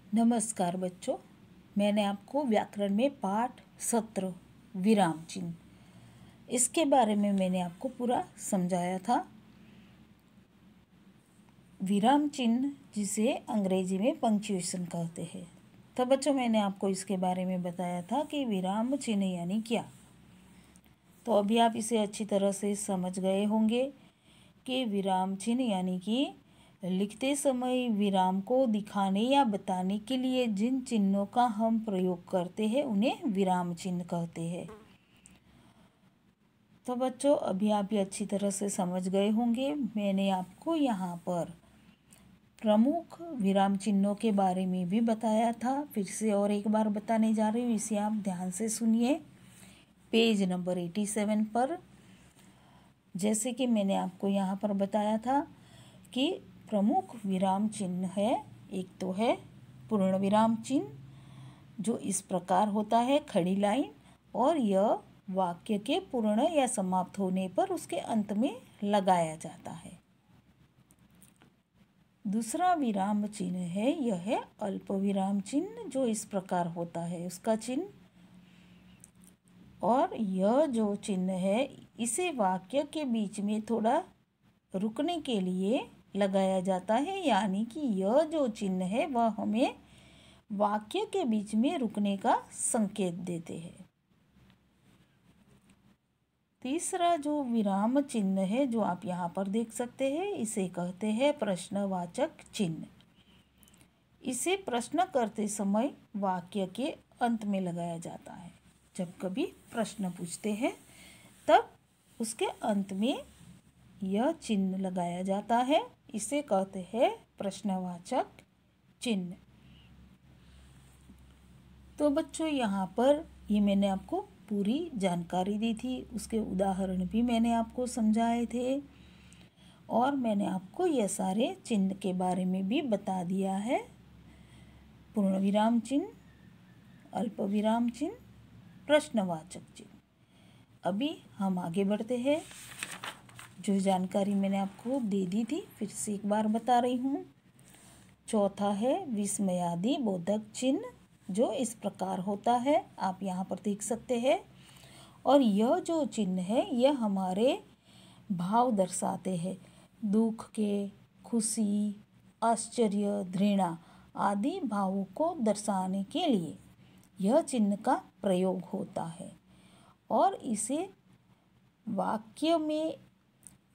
नमस्कार बच्चों, मैंने आपको व्याकरण में पाठ 17 विराम चिन्ह इसके बारे में मैंने आपको पूरा समझाया था। विराम चिन्ह जिसे अंग्रेजी में पंक्चुएशन कहते हैं। तो बच्चों मैंने आपको इसके बारे में बताया था कि विराम चिन्ह यानी क्या। तो अभी आप इसे अच्छी तरह से समझ गए होंगे कि विराम चिन्ह यानी कि लिखते समय विराम को दिखाने या बताने के लिए जिन चिन्हों का हम प्रयोग करते हैं उन्हें विराम चिन्ह कहते हैं। तो बच्चों अभी आप ये अच्छी तरह से समझ गए होंगे। मैंने आपको यहाँ पर प्रमुख विराम चिन्हों के बारे में भी बताया था। फिर से और एक बार बताने जा रही हूँ, इसे आप ध्यान से सुनिए। पेज नंबर 87 पर जैसे कि मैंने आपको यहाँ पर बताया था कि प्रमुख विराम चिन्ह है, एक तो है पूर्ण विराम चिन्ह जो इस प्रकार होता है खड़ी लाइन, और यह वाक्य के पूर्ण या समाप्त होने पर उसके अंत में लगाया जाता है। दूसरा विराम चिन्ह है, यह है अल्प विराम चिन्ह जो इस प्रकार होता है उसका चिन्ह, और यह जो चिन्ह है इसे वाक्य के बीच में थोड़ा रुकने के लिए लगाया जाता है, यानी कि यह जो चिन्ह है वह हमें वाक्य के बीच में रुकने का संकेत देते हैं। तीसरा जो विराम चिन्ह है जो आप यहाँ पर देख सकते हैं इसे कहते हैं प्रश्नवाचक चिन्ह। इसे प्रश्न करते समय वाक्य के अंत में लगाया जाता है। जब कभी प्रश्न पूछते हैं तब उसके अंत में यह चिन्ह लगाया जाता है, इसे कहते हैं प्रश्नवाचक चिन्ह। तो बच्चों यहाँ पर ये मैंने आपको पूरी जानकारी दी थी, उसके उदाहरण भी मैंने आपको समझाए थे, और मैंने आपको यह सारे चिन्ह के बारे में भी बता दिया है। पूर्ण विराम चिन्ह, अल्प विराम चिन्ह, प्रश्नवाचक चिन्ह। अभी हम आगे बढ़ते हैं। जो जानकारी मैंने आपको दे दी थी फिर से एक बार बता रही हूँ। चौथा है विस्मयादि बोधक चिन्ह जो इस प्रकार होता है, आप यहाँ पर देख सकते हैं, और यह जो चिन्ह है यह हमारे भाव दर्शाते हैं। दुख के, खुशी, आश्चर्य, घृणा आदि भावों को दर्शाने के लिए यह चिन्ह का प्रयोग होता है, और इसे वाक्य में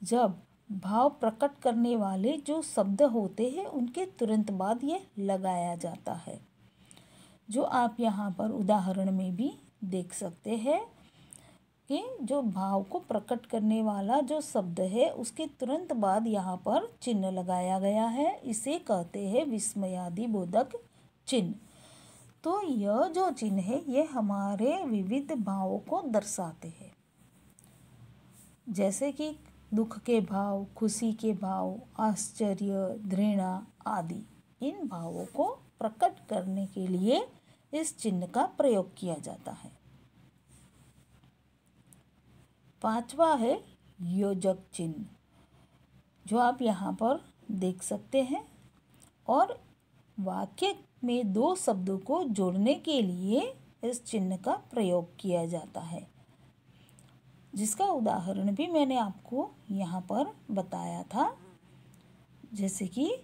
जब भाव प्रकट करने वाले जो शब्द होते हैं उनके तुरंत बाद ये लगाया जाता है। जो आप यहाँ पर उदाहरण में भी देख सकते हैं कि जो भाव को प्रकट करने वाला जो शब्द है उसके तुरंत बाद यहाँ पर चिन्ह लगाया गया है, इसे कहते हैं विस्मयादि बोधक चिन्ह। तो यह जो चिन्ह है ये हमारे विविध भावों को दर्शाते हैं, जैसे कि दुख के भाव, खुशी के भाव, आश्चर्य, घृणा आदि। इन भावों को प्रकट करने के लिए इस चिन्ह का प्रयोग किया जाता है। पांचवा है योजक चिन्ह जो आप यहाँ पर देख सकते हैं, और वाक्य में दो शब्दों को जोड़ने के लिए इस चिन्ह का प्रयोग किया जाता है, जिसका उदाहरण भी मैंने आपको यहाँ पर बताया था। जैसे कि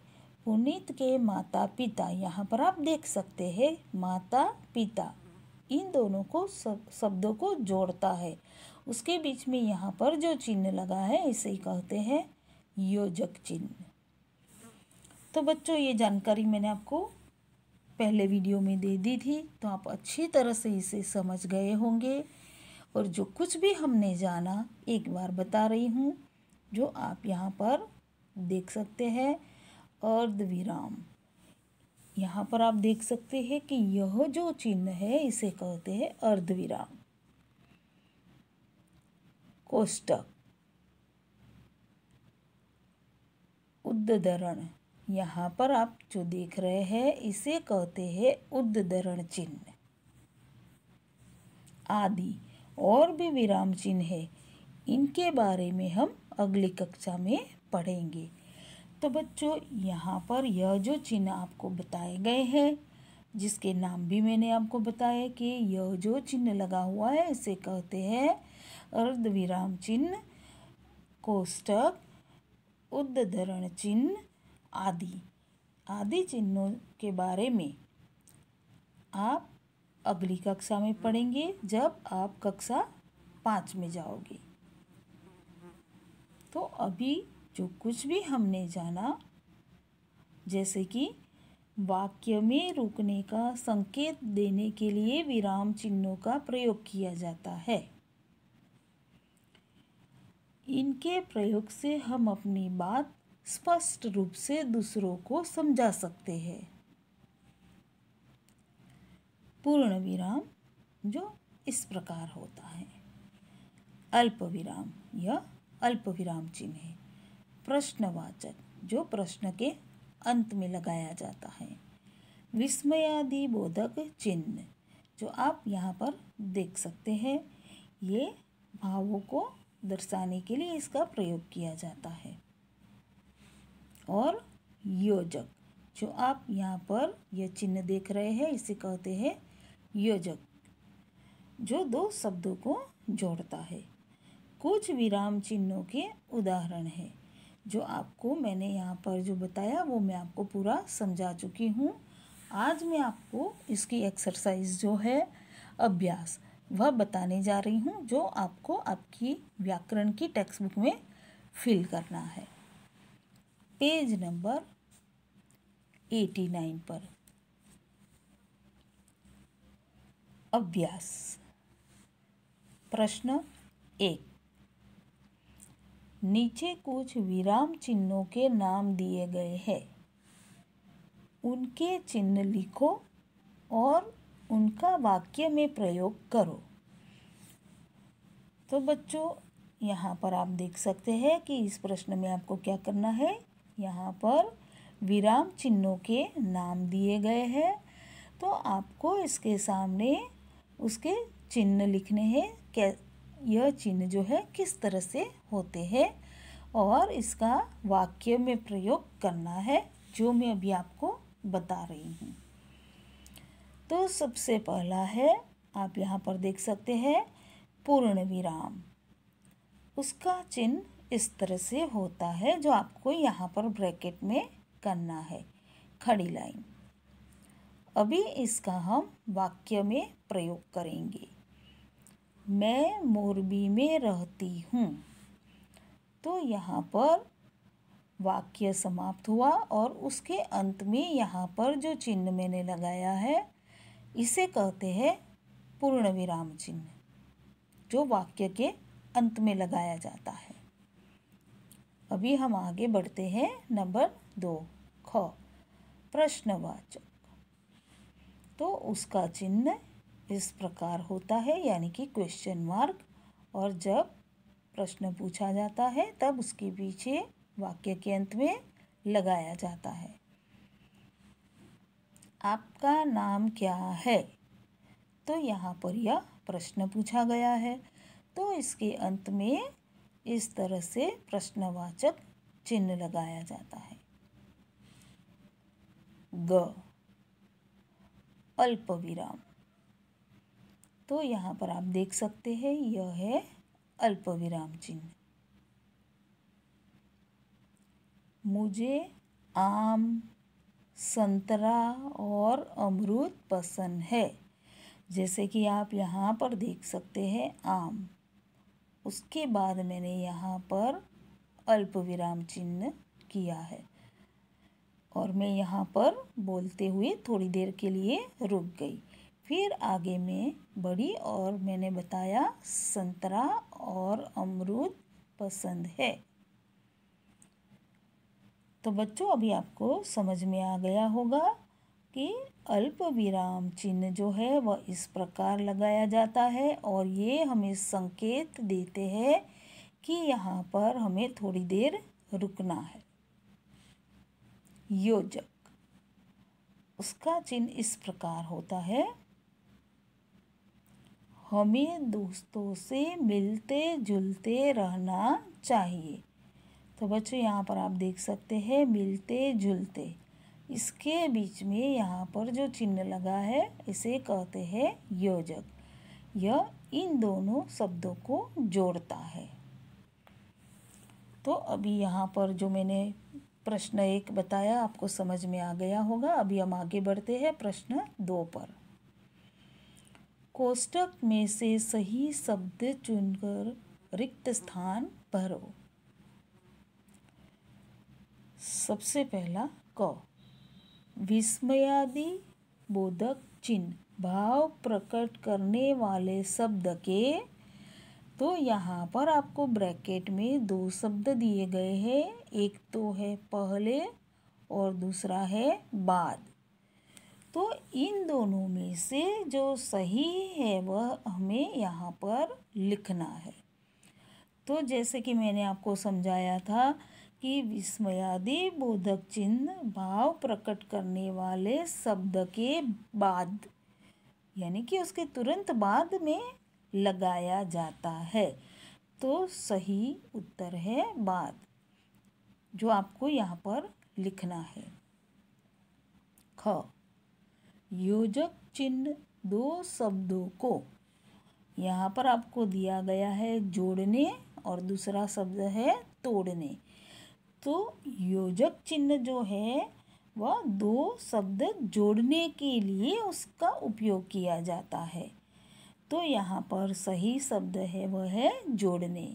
पुनीत के माता पिता, यहाँ पर आप देख सकते हैं माता पिता, इन दोनों को शब्दों को जोड़ता है, उसके बीच में यहाँ पर जो चिन्ह लगा है इसे कहते हैं योजक चिन्ह। तो बच्चों ये जानकारी मैंने आपको पहले वीडियो में दे दी थी, तो आप अच्छी तरह से इसे समझ गए होंगे। और जो कुछ भी हमने जाना एक बार बता रही हूँ, जो आप यहाँ पर देख सकते हैं अर्धविराम, यहाँ पर आप देख सकते हैं कि यह जो चिन्ह है इसे कहते हैं अर्धविराम। कोष्टक, उद्धरण, यहाँ पर आप जो देख रहे हैं इसे कहते हैं उद्धरण चिन्ह। आदि और भी विराम चिन्ह है, इनके बारे में हम अगली कक्षा में पढ़ेंगे। तो बच्चों यहाँ पर यह जो चिन्ह आपको बताए गए हैं जिसके नाम भी मैंने आपको बताया कि यह जो चिन्ह लगा हुआ है इसे कहते हैं अर्धविराम चिन्ह, कोष्टक, उद्धरण चिन्ह आदि। आदि चिन्हों के बारे में आप अगली कक्षा में पढ़ेंगे जब आप कक्षा 5 में जाओगे। तो अभी जो कुछ भी हमने जाना, जैसे कि वाक्य में रुकने का संकेत देने के लिए विराम चिन्हों का प्रयोग किया जाता है। इनके प्रयोग से हम अपनी बात स्पष्ट रूप से दूसरों को समझा सकते हैं। पूर्ण विराम जो इस प्रकार होता है। अल्प विराम यह अल्प विराम चिन्ह है। प्रश्नवाचक जो प्रश्न के अंत में लगाया जाता है। विस्मयादि बोधक चिन्ह जो आप यहाँ पर देख सकते हैं, ये भावों को दर्शाने के लिए इसका प्रयोग किया जाता है। और योजक जो आप यहाँ पर यह चिन्ह देख रहे हैं इसे कहते हैं योजक, जो दो शब्दों को जोड़ता है। कुछ विराम चिन्हों के उदाहरण हैं जो आपको मैंने यहाँ पर जो बताया वो मैं आपको पूरा समझा चुकी हूँ। आज मैं आपको इसकी एक्सरसाइज जो है अभ्यास वह बताने जा रही हूँ, जो आपको आपकी व्याकरण की टेक्स्ट बुक में फिल करना है। पेज नंबर 89 पर अभ्यास। प्रश्न 1, नीचे कुछ विराम चिन्हों के नाम दिए गए हैं, उनके चिन्ह लिखो और उनका वाक्य में प्रयोग करो। तो बच्चों यहाँ पर आप देख सकते हैं कि इस प्रश्न में आपको क्या करना है। यहाँ पर विराम चिन्हों के नाम दिए गए हैं, तो आपको इसके सामने उसके चिन्ह लिखने हैं। यह चिन्ह जो है किस तरह से होते हैं और इसका वाक्य में प्रयोग करना है, जो मैं अभी आपको बता रही हूँ। तो सबसे पहला है, आप यहाँ पर देख सकते हैं पूर्ण विराम। उसका चिन्ह इस तरह से होता है, जो आपको यहाँ पर ब्रैकेट में करना है, खड़ी लाइन। अभी इसका हम वाक्य में प्रयोग करेंगे। मैं मोरबी में रहती हूँ। तो यहाँ पर वाक्य समाप्त हुआ और उसके अंत में यहाँ पर जो चिन्ह मैंने लगाया है इसे कहते हैं पूर्ण विराम चिन्ह, जो वाक्य के अंत में लगाया जाता है। अभी हम आगे बढ़ते हैं। नंबर 2 ख, प्रश्नवाचक। तो उसका चिन्ह इस प्रकार होता है, यानी कि क्वेश्चन मार्क, और जब प्रश्न पूछा जाता है तब उसके पीछे वाक्य के अंत में लगाया जाता है। आपका नाम क्या है? तो यहाँ पर यह प्रश्न पूछा गया है, तो इसके अंत में इस तरह से प्रश्नवाचक चिन्ह लगाया जाता है। ग, अल्प विराम। तो यहाँ पर आप देख सकते हैं यह है अल्प विराम चिन्ह। मुझे आम, संतरा और अमरूद पसंद है। जैसे कि आप यहाँ पर देख सकते हैं आम, उसके बाद मैंने यहाँ पर अल्प विराम चिन्ह किया है और मैं यहाँ पर बोलते हुए थोड़ी देर के लिए रुक गई। फिर आगे मैं बढ़ी और मैंने बताया संतरा और अमरूद पसंद है। तो बच्चों अभी आपको समझ में आ गया होगा कि अल्प विराम चिन्ह जो है वह इस प्रकार लगाया जाता है और ये हमें संकेत देते हैं कि यहाँ पर हमें थोड़ी देर रुकना है। योजक, उसका चिन्ह इस प्रकार होता है, हमें दोस्तों से मिलते जुलते रहना चाहिए। तो बच्चों यहाँ पर आप देख सकते हैं मिलते जुलते, इसके बीच में यहाँ पर जो चिन्ह लगा है इसे कहते हैं योजक। यह इन दोनों शब्दों को जोड़ता है। तो अभी यहाँ पर जो मैंने प्रश्न 1 बताया आपको समझ में आ गया होगा। अभी हम आगे बढ़ते हैं प्रश्न 2 पर। कोष्ठक में से सही शब्द चुनकर रिक्त स्थान भरो। सबसे पहला क, विस्मयादि बोधक चिन्ह भाव प्रकट करने वाले शब्द के, तो यहाँ पर आपको ब्रैकेट में 2 शब्द दिए गए हैं। एक तो है पहले और दूसरा है बाद। तो इन दोनों में से जो सही है वह हमें यहाँ पर लिखना है। तो जैसे कि मैंने आपको समझाया था कि विस्मयादि बोधक चिन्ह भाव प्रकट करने वाले शब्द के बाद, यानी कि उसके तुरंत बाद में लगाया जाता है। तो सही उत्तर है बाद, जो आपको यहाँ पर लिखना है। ख, योजक चिन्ह 2 शब्दों को, यहाँ पर आपको दिया गया है जोड़ने और दूसरा शब्द है तोड़ने। तो योजक चिन्ह जो है वह 2 शब्द जोड़ने के लिए उसका उपयोग किया जाता है। तो यहाँ पर सही शब्द है वह है जोड़ने।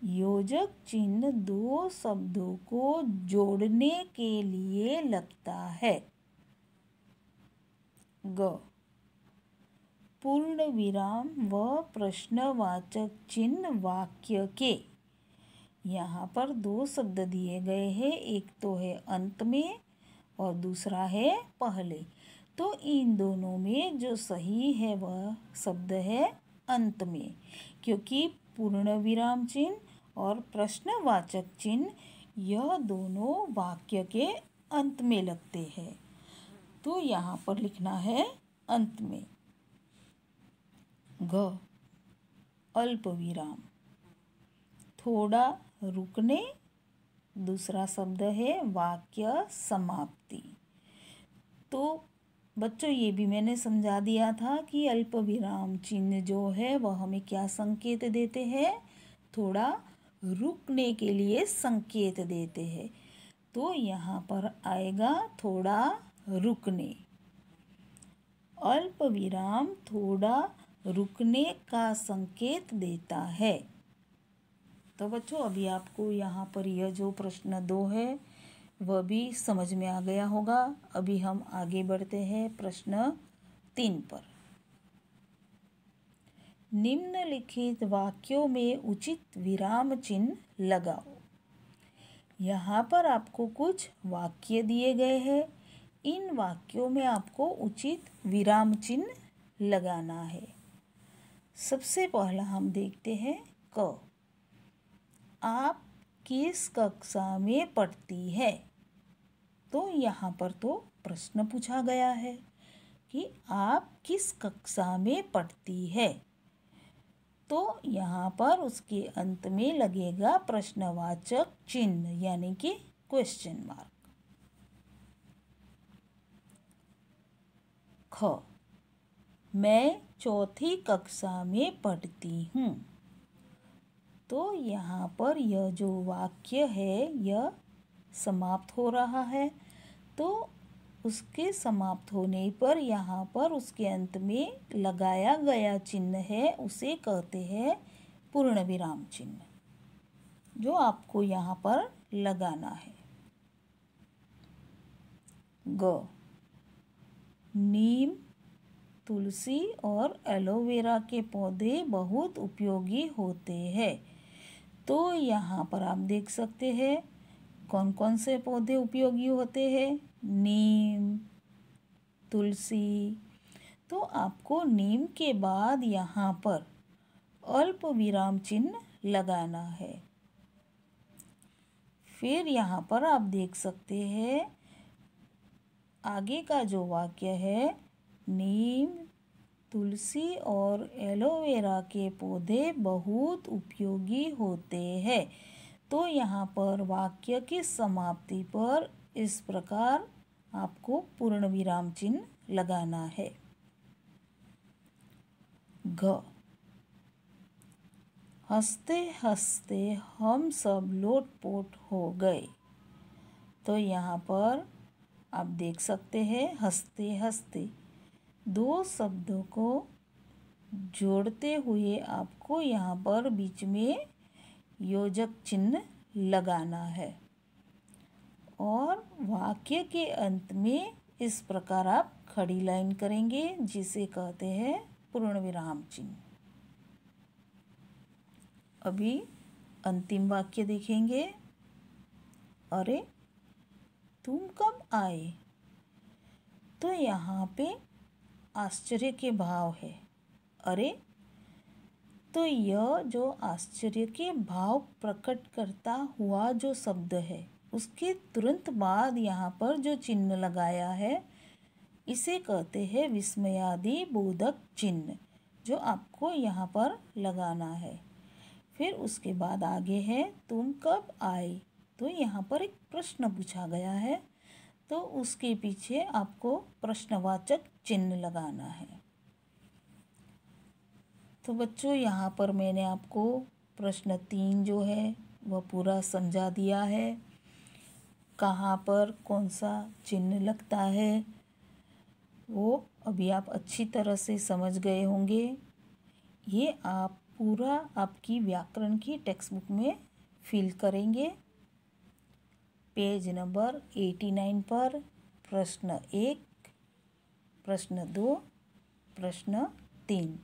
योजक चिन्ह 2 शब्दों को जोड़ने के लिए लगता है। ग, पूर्ण विराम व प्रश्नवाचक चिन्ह वाक्य के, यहाँ पर 2 शब्द दिए गए हैं। एक तो है अंत में और दूसरा है पहले। तो इन दोनों में जो सही है वह शब्द है अंत में, क्योंकि पूर्ण विराम चिन्ह और प्रश्नवाचक चिन्ह यह दोनों वाक्य के अंत में लगते हैं। तो यहाँ पर लिखना है अंत में। घ, अल्प विराम, थोड़ा रुकने, दूसरा शब्द है वाक्य समाप्ति। तो बच्चों ये भी मैंने समझा दिया था कि अल्प विराम चिन्ह जो है वह हमें क्या संकेत देते हैं, थोड़ा रुकने के लिए संकेत देते हैं। तो यहाँ पर आएगा थोड़ा रुकने। अल्प विराम थोड़ा रुकने का संकेत देता है। तो बच्चों अभी आपको यहाँ पर यह जो प्रश्न 2 है वह भी समझ में आ गया होगा। अभी हम आगे बढ़ते हैं प्रश्न 3 पर। निम्नलिखित वाक्यों में उचित विराम चिन्ह लगाओ। यहाँ पर आपको कुछ वाक्य दिए गए हैं। इन वाक्यों में आपको उचित विराम चिन्ह लगाना है। सबसे पहला हम देखते हैं क, आप किस कक्षा में पढ़ती है। तो यहाँ पर तो प्रश्न पूछा गया है कि आप किस कक्षा में पढ़ती है। तो यहाँ पर उसके अंत में लगेगा प्रश्नवाचक चिन्ह, यानी कि क्वेश्चन मार्क। ख, मैं 4थी कक्षा में पढ़ती हूँ। तो यहाँ पर यह जो वाक्य है यह समाप्त हो रहा है। तो उसके समाप्त होने पर यहाँ पर उसके अंत में लगाया गया चिन्ह है उसे कहते हैं पूर्ण विराम चिन्ह, जो आपको यहाँ पर लगाना है। ग, नीम, तुलसी और एलोवेरा के पौधे बहुत उपयोगी होते हैं। तो यहाँ पर आप देख सकते हैं कौन कौन से पौधे उपयोगी होते हैं। नीम, तुलसी। तो आपको नीम के बाद यहाँ पर अल्प विराम चिन्ह लगाना है। फिर यहाँ पर आप देख सकते हैं आगे का जो वाक्य है, नीम, तुलसी और एलोवेरा के पौधे बहुत उपयोगी होते हैं। तो यहाँ पर वाक्य की समाप्ति पर इस प्रकार आपको पूर्ण विराम चिन्ह लगाना है। घ, हंसते हंसते हम सब लोटपोट हो गए। तो यहाँ पर आप देख सकते हैं हंसते हंसते दो शब्दों को जोड़ते हुए आपको यहाँ पर बीच में योजक चिन्ह लगाना है और वाक्य के अंत में इस प्रकार आप खड़ी लाइन करेंगे जिसे कहते हैं पूर्ण विराम चिन्ह। अभी अंतिम वाक्य देखेंगे। अरे तुम कब आए? तो यहाँ पे आश्चर्य के भाव है। अरे, तो यह जो आश्चर्य के भाव प्रकट करता हुआ जो शब्द है उसके तुरंत बाद यहाँ पर जो चिन्ह लगाया है इसे कहते हैं विस्मयादि बोधक चिन्ह, जो आपको यहाँ पर लगाना है। फिर उसके बाद आगे है तुम कब आए। तो यहाँ पर एक प्रश्न पूछा गया है तो उसके पीछे आपको प्रश्नवाचक चिन्ह लगाना है। तो बच्चों यहाँ पर मैंने आपको प्रश्न 3 जो है वह पूरा समझा दिया है। कहाँ पर कौन सा चिन्ह लगता है वो अभी आप अच्छी तरह से समझ गए होंगे। ये आप पूरा आपकी व्याकरण की टेक्स्ट बुक में फिल करेंगे। पेज नंबर 89 पर प्रश्न 1, प्रश्न 2, प्रश्न 3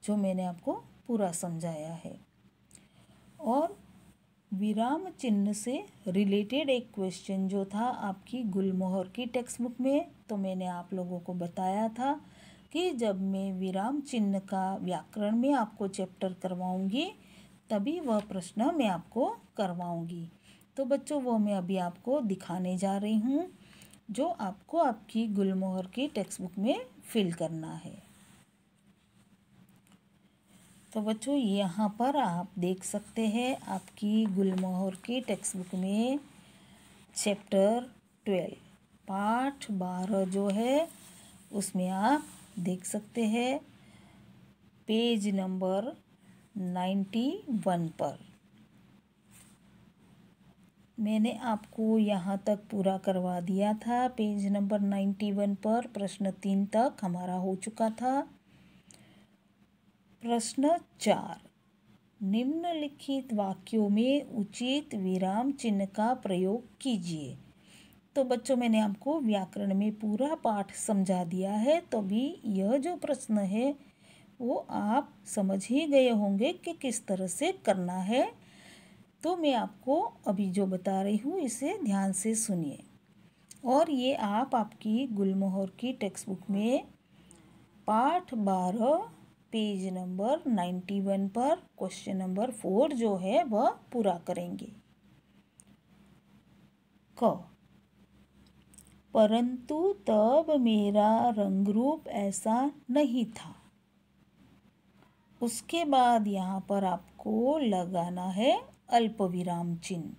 जो मैंने आपको पूरा समझाया है। और विराम चिन्ह से रिलेटेड एक क्वेश्चन जो था आपकी गुलमोहर की टेक्स्ट बुक में, तो मैंने आप लोगों को बताया था कि जब मैं विराम चिन्ह का व्याकरण में आपको चैप्टर करवाऊंगी तभी वह प्रश्न मैं आपको करवाऊंगी। तो बच्चों वो मैं अभी आपको दिखाने जा रही हूँ जो आपको आपकी गुलमोहर की टेक्स्ट बुक में फिल करना है। तो बच्चों यहाँ पर आप देख सकते हैं आपकी गुलमोहर की टेक्स्ट बुक में चैप्टर 12 पाठ 12 जो है उसमें आप देख सकते हैं पेज नंबर 91 पर मैंने आपको यहाँ तक पूरा करवा दिया था। पेज नंबर 91 पर प्रश्न 3 तक हमारा हो चुका था। प्रश्न 4, निम्नलिखित वाक्यों में उचित विराम चिन्ह का प्रयोग कीजिए। तो बच्चों मैंने आपको व्याकरण में पूरा पाठ समझा दिया है, तो भी यह जो प्रश्न है वो आप समझ ही गए होंगे कि किस तरह से करना है। तो मैं आपको अभी जो बता रही हूँ इसे ध्यान से सुनिए। और ये आप आपकी गुलमोहर की टेक्स्ट बुक में पाठ 12 पेज नंबर 91 पर क्वेश्चन नंबर 4 जो है वह पूरा करेंगे। क, परंतु तब मेरा रंग रूप ऐसा नहीं था। उसके बाद यहाँ पर आपको लगाना है अल्प विराम चिन्ह।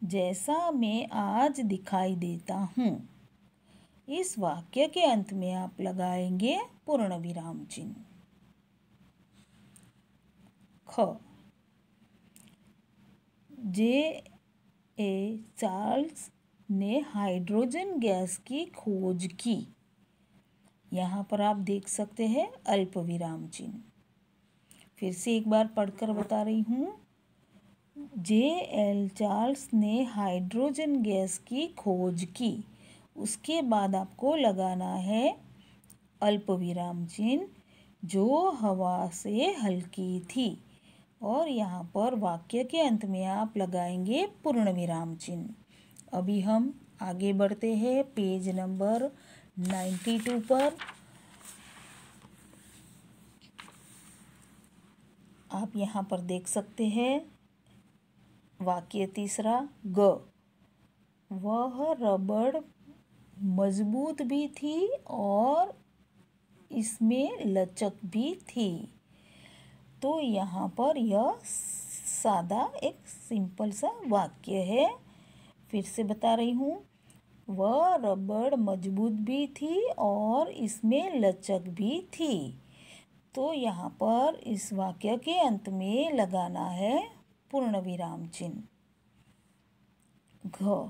जैसा मैं आज दिखाई देता हूँ, इस वाक्य के अंत में आप लगाएंगे पूर्ण विराम चिन्ह। ख, जे चार्ल्स ने हाइड्रोजन गैस की खोज की। यहाँ पर आप देख सकते हैं अल्प विराम चिन्ह। फिर से एक बार पढ़कर बता रही हूँ। जे चार्ल्स ने हाइड्रोजन गैस की खोज की। उसके बाद आपको लगाना है अल्प विराम चिन्ह जो हवा से हल्की थी। और यहाँ पर वाक्य के अंत में आप लगाएंगे पूर्ण विराम चिन्ह। अभी हम आगे बढ़ते हैं पेज नंबर 92 पर। आप यहाँ पर देख सकते हैं वाक्य तीसरा, ग, वह रबड़ मजबूत भी थी और इसमें लचक भी थी। तो यहाँ पर यह सादा एक सिंपल सा वाक्य है। फिर से बता रही हूँ, वह रबड़ मजबूत भी थी और इसमें लचक भी थी। तो यहाँ पर इस वाक्य के अंत में लगाना है पूर्ण विराम चिन्ह। घ,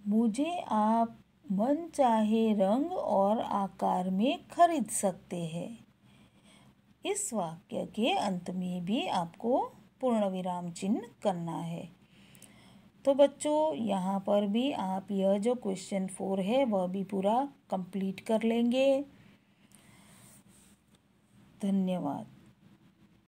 मुझे आप मन चाहे रंग और आकार में खरीद सकते हैं। इस वाक्य के अंत में भी आपको पूर्ण विराम चिन्ह करना है। तो बच्चों यहाँ पर भी आप यह जो क्वेश्चन 4 है वह भी पूरा कंप्लीट कर लेंगे। धन्यवाद।